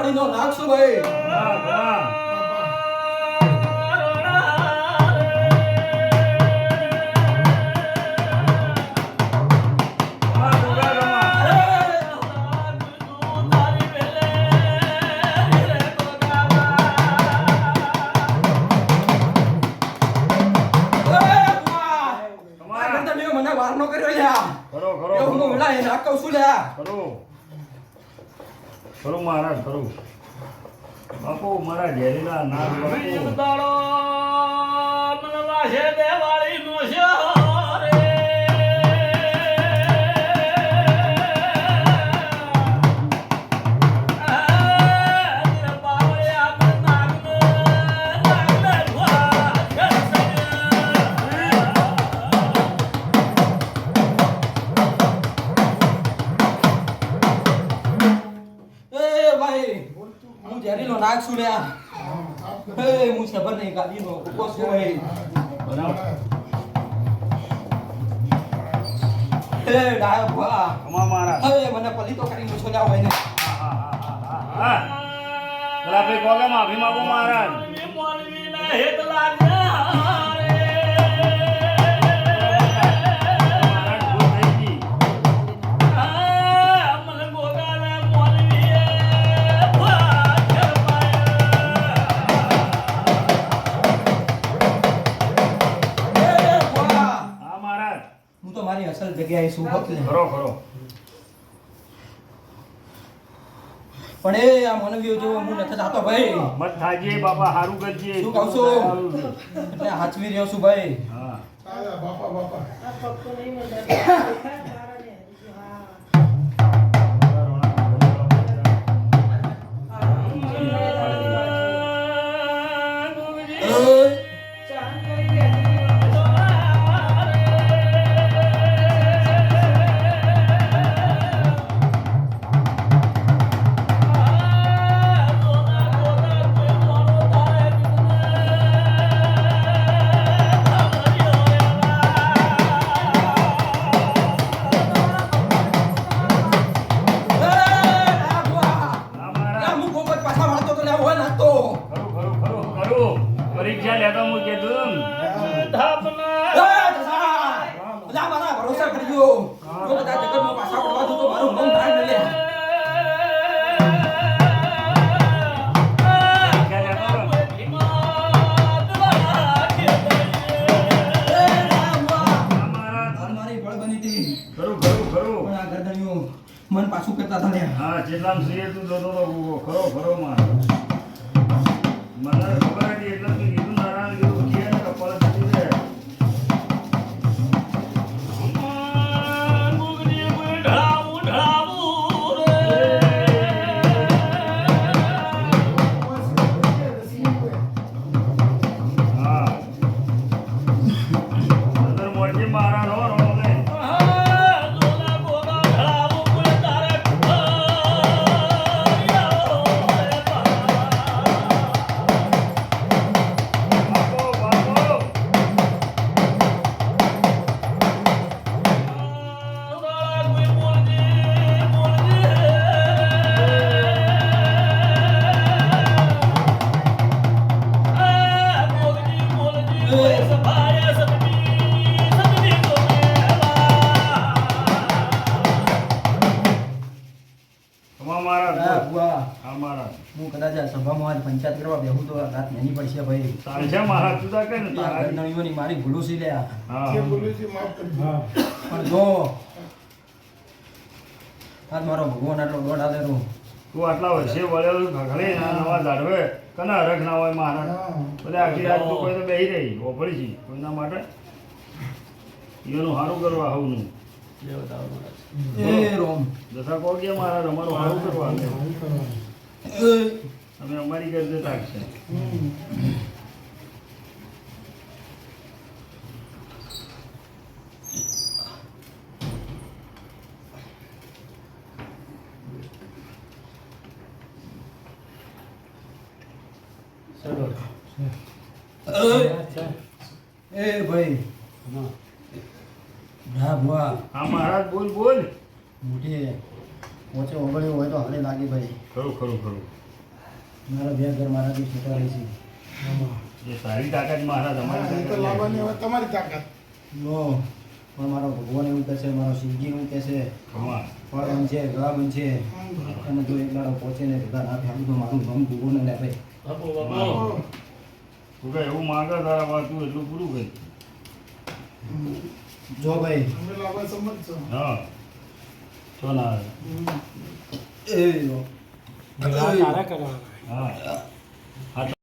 દિવાળીનો નાખશું ભાઈ. ખરું મહારાજ ખરું બાપુ મારા ઝેરીલા નાગ બાપુ છે દેવાળી નો છે નાગ સુલ્યા હે હું ખબર નહીં ગાડીનો ઉભો છું ભાઈ બરાબર હે ડાયો ભા કમા મારા હે મને પલી તો કરી મૂછો લ્યા હોય ને હા ભાઈ કોગામાં અભિમાગો મહારાજ મોલવી ના હેત લાગ્યા મારી અસલ જગ્યાએ શું બકલે ખરો ખરો પણ એ આ મનવીઓ જેવો હું નથી જાતો ભાઈ મત થાજે બાપા હારું કરજે શું કહું છું એટલે હાચવી રહ્યો છું ભાઈ હા બાપા બાપા આ પક્કો નહીં મળતા પરીક્ષા લેતો હું કીધું લા મારા ભરોસા કરજો જો બધા જગતમાં પાછા પડવા દો તો મારું મન થાય ને મન પાછું કરતા હતા હા જેટલા શ્રી તું જોતો તો ખરો ખરો માર મને ખબર હતી એટલે તું કીધું નારાયણ કીધું કે કપાળ થતી છે હા અંદર મોરજી મારા નો હું કદાચ આ સભામાં પંચાયત કરવા બેહું તો રાત નાની પડશે ભાઈ તારજા મહારાજ તું તા કે ને તારી મારી ભૂલો છે લે હા જે બોલું છે માફ કરજો પણ જો આજ મારો ભગવાન આટલો દોડ આલેરો તું આટલા વર્ષે વળેલું ઘગડે ના નવા ઝાડવે કના હરખ ના હોય મહારાજ બધા આખી રાત તું કોઈ તો બેહી રહી ઓપડી છે કોઈના માટે એનું સારું કરવા હવનું એ રોમ દશા કહો કે મહારાજ અમારું સારું કરવા અમે અમારી ગરજે રાખશે એ ભાઈ ના બુઆ હા મહારાજ બોલ બોલ મોટી ઓછે ઓગળ્યો હોય તો હાલે લાગે ભાઈ ખરું ખરું ખરું મારા બે ઘર મારાથી છૂટા રહી છે એ તારી તાકાત મહારાજ અમારી હા, એ તો તાકાત લાવવાની નહીં. હવે તમારી તાકાત. નો પણ મારો ભગવાન એવું કહે છે મારો શિવજી એવું કહે છે ખમા. ફળ બનશે ગળા બનશે અને જો એક દાડો પહોંચે ને બધા નાથ આપું તો મારું ગમ ભૂગો ને લે ભાઈ બાપુ બાપુ તું કઈ એવું માંગે તારા વાત તું એટલું પૂરું કરી. જો ભાઈ અમે લાવવા સંમત છો. હા તો ના આવે. એ હા હા